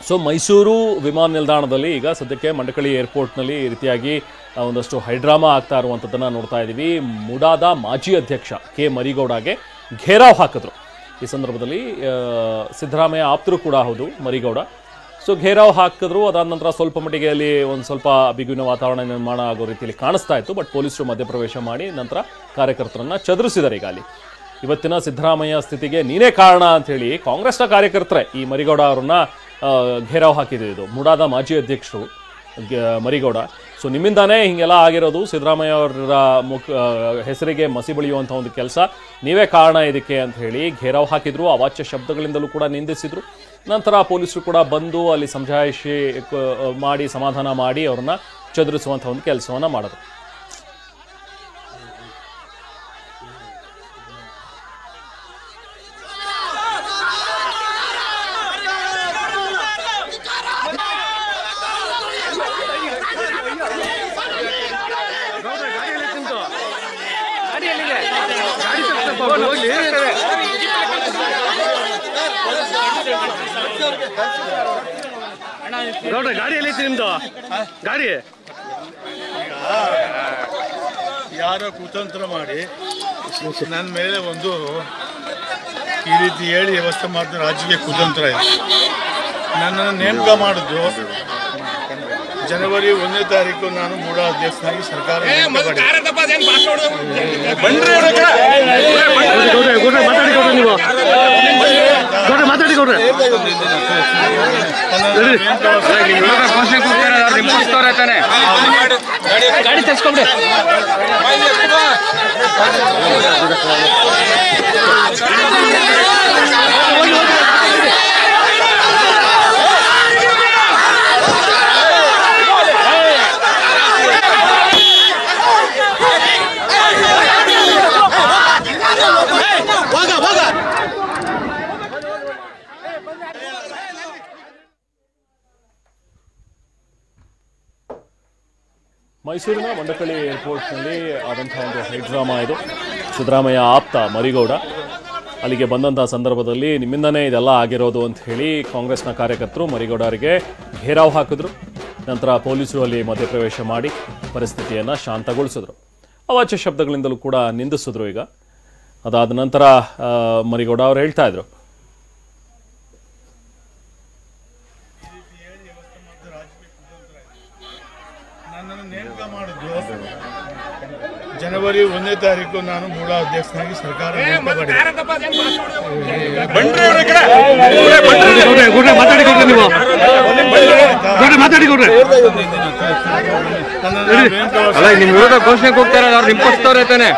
So Mysuru ವಿಮಾನ ನಿಲ್ದಾಣದಲ್ಲಿ ಈಗ ಸದ್ಯಕ್ಕೆ ಮಂಡಕಳಿ ಏರ್ಪೋರ್ಟ್ನಲ್ಲಿ ಈ ರೀತಿಯಾಗಿ ಒಂದಷ್ಟು ಹೈಡ್ರಾಮಾ ಆಗ್ತಾ ಇರುವಂಥದ್ದನ್ನು ನೋಡ್ತಾ ಇದ್ದೀವಿ. ಮುಡಾದ ಮಾಜಿ ಅಧ್ಯಕ್ಷ ಕೆ ಮರಿಗೌಡಗೆ ಘೇರಾವ್ ಹಾಕಿದ್ರು. ಈ ಸಂದರ್ಭದಲ್ಲಿ ಸಿದ್ದರಾಮಯ್ಯ ಆಪ್ತರು ಕೂಡ ಹೌದು ಮರಿಗೌಡ. ಸೊ ಘೇರಾವ್ ಹಾಕಿದ್ರು. ಅದಾದ ನಂತರ ಸ್ವಲ್ಪ ಮಟ್ಟಿಗೆ ಅಲ್ಲಿ ಒಂದು ಸ್ವಲ್ಪ ಬಿಗುವಿನ ವಾತಾವರಣ ನಿರ್ಮಾಣ ಆಗೋ ರೀತಿಯಲ್ಲಿ ಕಾಣಿಸ್ತಾ ಇತ್ತು. ಬಟ್ ಪೊಲೀಸರು ಮಧ್ಯಪ್ರವೇಶ ಮಾಡಿ ನಂತರ ಕಾರ್ಯಕರ್ತರನ್ನ ಚದುರಿಸಿದ್ದಾರೆ. ಈಗ ಅಲ್ಲಿ ಇವತ್ತಿನ ಸಿದ್ದರಾಮಯ್ಯ ಸ್ಥಿತಿಗೆ ನೀನೇ ಕಾರಣ ಅಂತ ಹೇಳಿ ಕಾಂಗ್ರೆಸ್ನ ಕಾರ್ಯಕರ್ತರೇ ಈ ಮರಿಗೌಡ ಅವರನ್ನ ಘೇರಾವ್ ಹಾಕಿದ್ರು. ಇದು ಮುಡಾದ ಮಾಜಿ ಅಧ್ಯಕ್ಷರು ಮರಿಗೌಡ. ಸೊ ನಿಮ್ಮಿಂದಾನೇ ಹಿಂಗೆಲ್ಲ ಆಗಿರೋದು, ಸಿದ್ದರಾಮಯ್ಯ ಅವರ ಹೆಸರಿಗೆ ಮಸಿ ಬಳಿಯುವಂಥ ಒಂದು ಕೆಲಸ, ನೀವೇ ಕಾರಣ ಇದಕ್ಕೆ ಅಂತ ಹೇಳಿ ಘೇರಾವ್ ಹಾಕಿದ್ರು. ಅವಾಚ್ಯ ಶಬ್ದಗಳಿಂದಲೂ ಕೂಡ ನಿಂದಿಸಿದ್ರು. ನಂತರ ಪೊಲೀಸರು ಕೂಡ ಬಂದು ಅಲ್ಲಿ ಸಮಜಾಯಿಷಿ ಮಾಡಿ ಸಮಾಧಾನ ಮಾಡಿ ಅವ್ರನ್ನ ಚದುರಿಸುವಂಥ ಒಂದು ಕೆಲಸವನ್ನ ಮಾಡಿದ್ರು. ಗೌಡ್ರೆ ಗಾಡಿ ಎಲ್ಲೈತಿ ನಿಮ್ದು? ಗಾಡಿ ಯಾರೋ ಕುತಂತ್ರ ಮಾಡಿ ನನ್ನ ಮೇಲೆ ಒಂದು ಈ ರೀತಿ ಹೇಳಿ ವ್ಯವಸ್ಥೆ ಮಾಡಿದ ರಾಜಕೀಯ ಕುತಂತ್ರ ಇದೆ. ನನ್ನನ್ನು ನೇಮಕ ಮಾಡಿದ್ದು ಜನವರಿ 1ನೇ ತಾರೀಕು ನಾನು ಮೂಡ ಅಧ್ಯಕ್ಷನಾಗಿ ಸರ್ಕಾರ ಗಾಡಿ ತರ್ಸ್ಕೊಂಡ್ರೆ ಮೈಸೂರಿನ ಮಂಡಕಳಿ ಏರ್ಪೋರ್ಟ್ನಲ್ಲಿ ಆದಂತಹ ಒಂದು ಹೈಡ್ರಾಮಾ ಇದು. ಸಿದ್ದರಾಮಯ್ಯ ಆಪ್ತ ಮರಿಗೌಡ ಅಲ್ಲಿಗೆ ಬಂದಂತಹ ಸಂದರ್ಭದಲ್ಲಿ ನಿಮ್ಮಿಂದನೇ ಇದೆಲ್ಲ ಆಗಿರೋದು ಅಂತ ಹೇಳಿ ಕಾಂಗ್ರೆಸ್ನ ಕಾರ್ಯಕರ್ತರು ಮರಿಗೌಡರಿಗೆ ಘೇರಾವ್ ಹಾಕಿದ್ರು. ನಂತರ ಪೊಲೀಸರು ಅಲ್ಲಿ ಮಧ್ಯಪ್ರವೇಶ ಮಾಡಿ ಪರಿಸ್ಥಿತಿಯನ್ನು ಶಾಂತಗೊಳಿಸಿದ್ರು. ಅವಾಚ್ಯ ಶಬ್ದಗಳಿಂದಲೂ ಕೂಡ ನಿಂದಿಸಿದ್ರು. ಈಗ ಅದಾದ ನಂತರ ಮರಿಗೌಡ ಅವರು ಹೇಳ್ತಾ ಇದ್ರು, ನನ್ನನ್ನು ನೇಮಕ ಮಾಡಿದ್ದು ಜನವರಿ 1ನೇ ತಾರೀಕು ನಾನು ಮೂಡ ಅಧ್ಯಕ್ಷನಾಗಿ ಸರ್ಕಾರ ನಿಮ್ ವಿರೋಧ ಘೋಷಣೆ ಹೋಗ್ತಾರೆ, ಅವ್ರು ನಿಂಪಸ್ತವ್ರೆ ತಾನೆ.